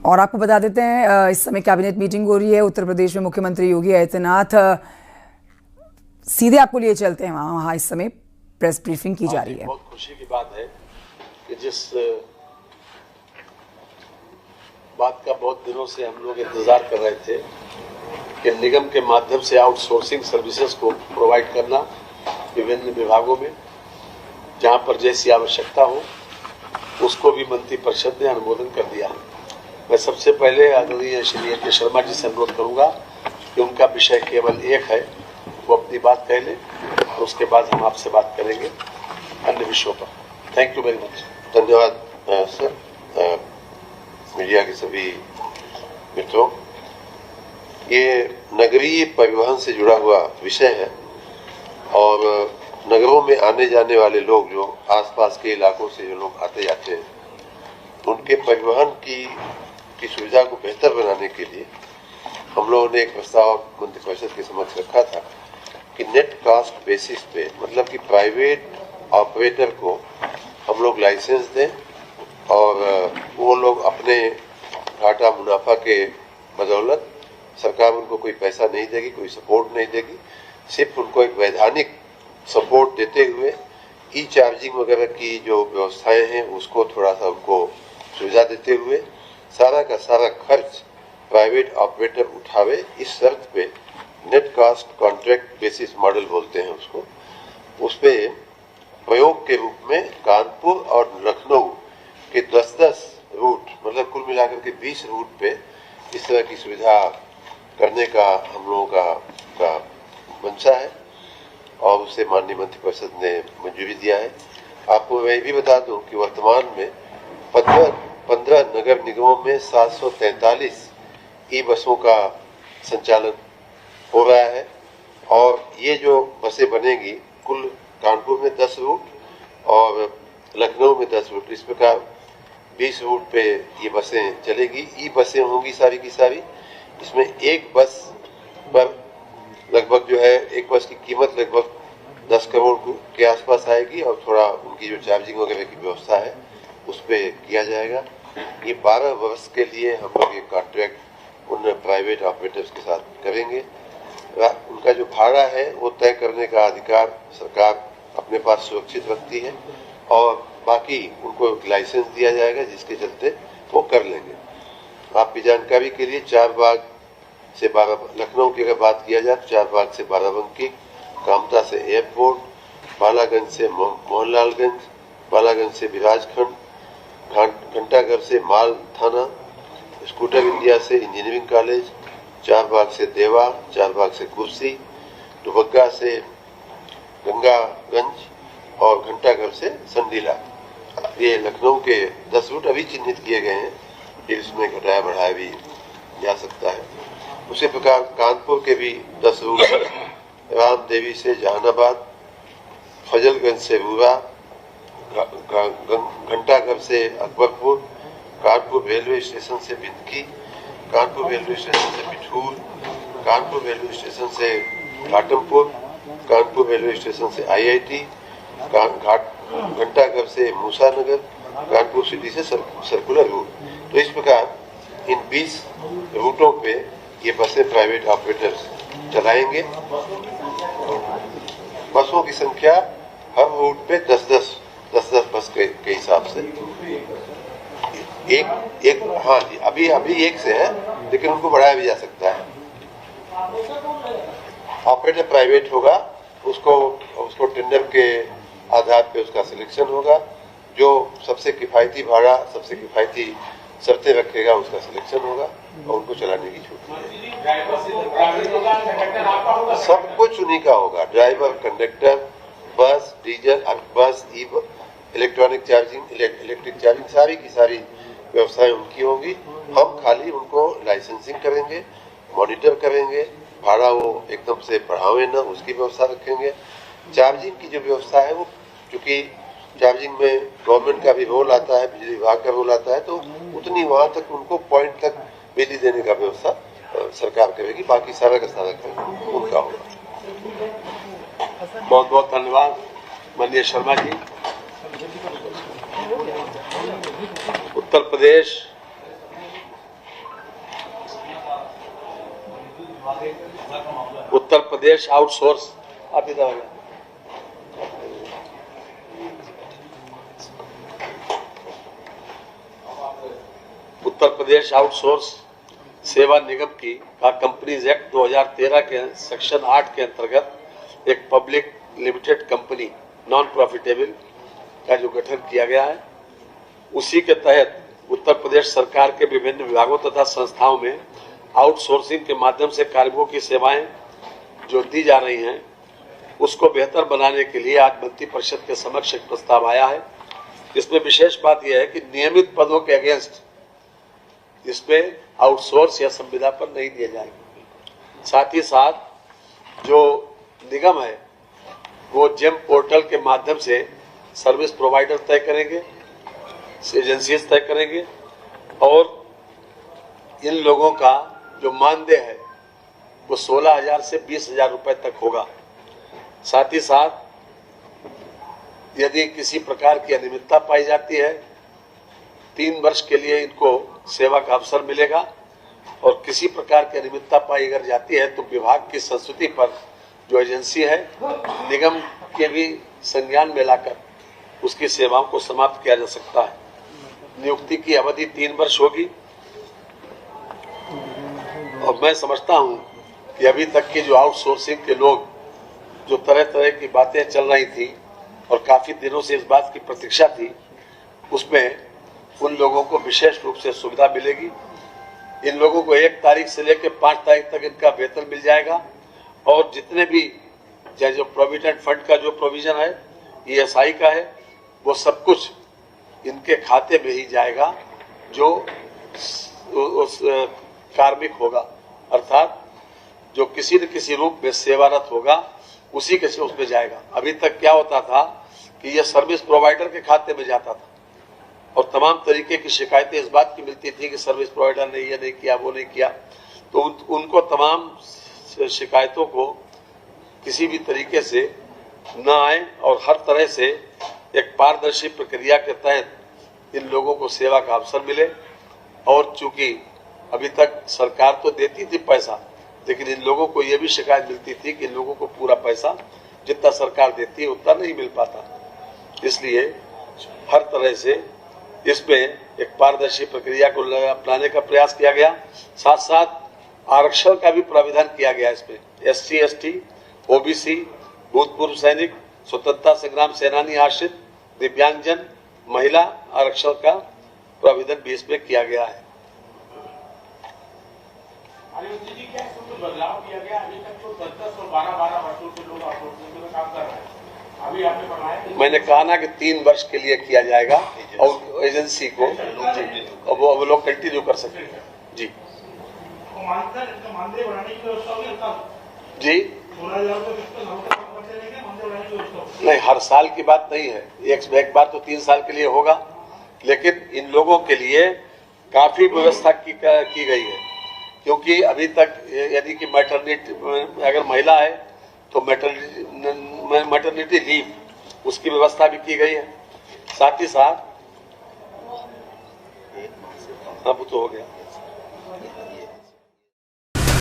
और आपको बता देते हैं इस समय कैबिनेट मीटिंग हो रही है उत्तर प्रदेश में। मुख्यमंत्री योगी आदित्यनाथ सीधे आपको लिए चलते हैं वहाँ इस समय प्रेस ब्रीफिंग की जा रही है। बहुत खुशी की बात है कि जिस बात का बहुत दिनों से हम लोग इंतजार कर रहे थे कि निगम के माध्यम से आउटसोर्सिंग सर्विसेज को प्रोवाइड करना विभिन्न विभागों में, जहां पर जैसी आवश्यकता हो उसको भी मंत्रिपरिषद ने अनुमोदन कर दिया। मैं सबसे पहले आदरणीय श्री के शर्मा जी से अनुरोध करूंगा कि उनका विषय केवल एक है, वो अपनी बात कह लें, तो उसके बाद हम आपसे बात करेंगे अन्य विषयों पर। Thank you very much. धन्यवाद सर। मीडिया के सभी मित्रों, ये नगरीय परिवहन से जुड़ा हुआ विषय है और नगरों में आने जाने वाले लोग, जो आसपास के इलाकों से जो लोग आते जाते हैं, उनके परिवहन की सुविधा को बेहतर बनाने के लिए हम लोगों ने एक प्रस्ताव मंत्रिपरिषद के समक्ष रखा था कि नेट कास्ट बेसिस पे, मतलब कि प्राइवेट ऑपरेटर को हम लोग लाइसेंस दें और वो लोग अपने घाटा मुनाफा के बदौलत, सरकार उनको कोई पैसा नहीं देगी, कोई सपोर्ट नहीं देगी, सिर्फ उनको एक वैधानिक सपोर्ट देते हुए ई चार्जिंग वगैरह की जो व्यवस्थाएं हैं उसको थोड़ा सा उनको सुविधा देते हुए सारा का सारा खर्च प्राइवेट ऑपरेटर उठावे, इस शर्त पे net cost contract basis model बोलते हैं उसको, उस पे प्रयोग के रूप में कानपुर और लखनऊ के 10-10 रूट, मतलब कुल मिलाकर के 20 रूट पे इस तरह की सुविधा करने का हम लोगों का मंशा है और उससे माननीय मंत्रिपरिषद ने मंजूरी दिया है। आपको मैं भी बता दूं कि वर्तमान में 15 नगर निगमों में 743 ई बसों का संचालन हो रहा है और ये जो बसें बनेगी, कुल कानपुर में 10 रूट और लखनऊ में 10 रूट, इस प्रकार 20 रूट पे ये बसें चलेगी। ई बसें होंगी सारी की सारी। इसमें एक बस पर लगभग जो है, एक बस की कीमत लगभग 10 करोड़ के आसपास आएगी और थोड़ा उनकी जो चार्जिंग वगैरह की व्यवस्था है उस पर किया जाएगा। ये 12 वर्ष के लिए हम लोग ये कॉन्ट्रैक्ट उन प्राइवेट ऑपरेटर्स के साथ करेंगे। उनका जो भाड़ा है वो तय करने का अधिकार सरकार अपने पास सुरक्षित रखती है और बाकी उनको लाइसेंस दिया जाएगा जिसके चलते वो कर लेंगे। आपकी जानकारी के लिए चारबाग से लखनऊ की अगर बात किया जाए तो चारबाग से बाराबंकी, कामता से एयरपोर्ट, बालागंज से मोहनलालगंज, बालागंज से विराजखंड, घंटाघर से माल थाना, स्कूटर इंडिया से इंजीनियरिंग कॉलेज, चारबाग से देवा, चारबाग से कुर्सी, दुबग्गा से गंगागंज और घंटाघर से संडीला। ये लखनऊ के 10 रूट अभी चिन्हित किए गए हैं, फिर इसमें घटाया बढ़ाया भी जा सकता है। उसी प्रकार कानपुर के भी 10 रूट, राम देवी से जहानाबाद, फजलगंज से रूरा, घंटाघर से अकबरपुर, कानपुर रेलवे स्टेशन से बिंदकी, कानपुर रेलवे स्टेशन से बिठूर, कानपुर रेलवे स्टेशन से घाटमपुर, कानपुर रेलवे स्टेशन से IIT, घंटाघर से मूसानगर, कानपुर सिटी से सर्कुलर रूट। तो इस प्रकार इन 20 रूटों पे ये बसें प्राइवेट ऑपरेटर्स चलाएंगे। बसों की संख्या हर रूट पे 10-10 बस के हिसाब से एक हाँ जी, अभी एक से है, लेकिन उनको बढ़ाया भी जा सकता है। ऑपरेटर प्राइवेट होगा, उसको टेंडर के आधार पे उसका सिलेक्शन होगा, जो सबसे किफायती भाड़ा, सबसे किफायती शर्तें रखेगा उसका सिलेक्शन होगा और उनको चलाने की छूट मिलेगी। सब कुछ उन्हीं का होगा, ड्राइवर, कंडक्टर, बस, डीजल, बस, इलेक्ट्रॉनिक चार्जिंग, इलेक्ट्रिक चार्जिंग, सारी की सारी व्यवस्थाएं उनकी होंगी। हम खाली उनको लाइसेंसिंग करेंगे, मॉनिटर करेंगे, भाड़ा वो एकदम से बढ़ावे ना, उसकी व्यवस्था रखेंगे। चार्जिंग की जो व्यवस्था है वो, चूंकि चार्जिंग में गवर्नमेंट का भी रोल आता है, बिजली विभाग का रोल आता है, तो उतनी वहां तक उनको पॉइंट तक बिजली देने का व्यवस्था सरकार करेगी, बाकी सारा का सारा उनका होगा। बहुत बहुत धन्यवाद माननीय शर्मा जी। उत्तर प्रदेश उत्तर प्रदेश आउटसोर्स आप इधर आ जाए। उत्तर प्रदेश आउटसोर्स सेवा निगम की का कंपनीज एक्ट 2013 के सेक्शन 8 के अंतर्गत एक public limited company non profitable का जो गठन किया गया है, उसी के तहत उत्तर प्रदेश सरकार के विभिन्न विभागों तथा संस्थाओं में आउटसोर्सिंग के माध्यम से कार्मिकों की सेवाएं जो दी जा रही हैं, उसको बेहतर बनाने के लिए आज मंत्री परिषद के समक्ष एक प्रस्ताव आया है। इसमें विशेष बात यह है कि नियमित पदों के अगेंस्ट इसमें आउटसोर्स या संविदा पर नहीं दिए जाएंगे। साथ ही साथ जो निगम है वो जेम पोर्टल के माध्यम से सर्विस प्रोवाइडर तय करेंगे, एजेंसीज तय करेंगे और इन लोगों का जो मानदेय है वो 16,000 से 20,000 रुपए तक होगा। साथ ही साथ यदि किसी प्रकार की अनियमितता पाई जाती है 3 वर्ष के लिए इनको सेवा का अवसर मिलेगा और किसी प्रकार की अनियमितता पाई अगर जाती है तो विभाग की संस्तुति पर जो एजेंसी है निगम के भी संज्ञान में लाकर उसकी सेवाओं को समाप्त किया जा सकता है। नियुक्ति की अवधि 3 वर्ष होगी और मैं समझता हूं कि अभी तक के जो आउटसोर्सिंग के लोग जो तरह तरह की बातें चल रही थी और काफी दिनों से इस बात की प्रतीक्षा थी, उसमें उन लोगों को विशेष रूप से सुविधा मिलेगी। इन लोगों को 1 तारीख से लेकर 5 तारीख तक इनका वेतन मिल जाएगा और जितने भी चाहे जो प्रोविडेंट फंड का जो प्रोविजन है, ESI का है, वो सब कुछ इनके खाते में ही जाएगा जो उस कार्मिक होगा, अर्थात जो किसी न किसी रूप में सेवारत होगा उसी के से उसमें जाएगा। अभी तक क्या होता था कि यह सर्विस प्रोवाइडर के खाते में जाता था और तमाम तरीके की शिकायतें इस बात की मिलती थी कि सर्विस प्रोवाइडर ने ये नहीं किया, वो नहीं किया। तो उनको तमाम शिकायतों को किसी भी तरीके से न आए और हर तरह से एक पारदर्शी प्रक्रिया के तहत इन लोगों को सेवा का अवसर मिले। और चूंकि अभी तक सरकार तो देती थी पैसा, लेकिन इन लोगों को ये भी शिकायत मिलती थी कि इन लोगों को पूरा पैसा जितना सरकार देती है उतना नहीं मिल पाता। इसलिए हर तरह से इसमें एक पारदर्शी प्रक्रिया को अपनाने का प्रयास किया गया। साथ साथ आरक्षण का भी प्रावधान किया गया। इसमें SC, ST, OBC, भूतपूर्व सैनिक, स्वतंत्रता संग्राम सेनानी आश्रित, दिव्यांगजन, महिला आरक्षण का प्रावधान भी इसमें किया गया है। बदलाव किया गया। अभी तक तो 10 और 12 वर्षों से लोग आउटसोर्सिंग में काम कर रहे हैं। अभी आपने बताया मैंने कहा ना कि 3 वर्ष के लिए किया जाएगा और एजेंसी को और वो लोग कंटिन्यू कर सकते हैं। जी मानदेय बढ़ाने की व्यवस्था होगी जी 16,000 नहीं, हर साल की बात नहीं है। एक बार तो 3 साल के लिए होगा, लेकिन इन लोगों के लिए काफी व्यवस्था की गई है। क्योंकि अभी तक यदि कि मैटरनिटी अगर महिला है तो मैटरनिटी लीव उसकी व्यवस्था भी की गई है। साथ ही साथ अब तो हो गया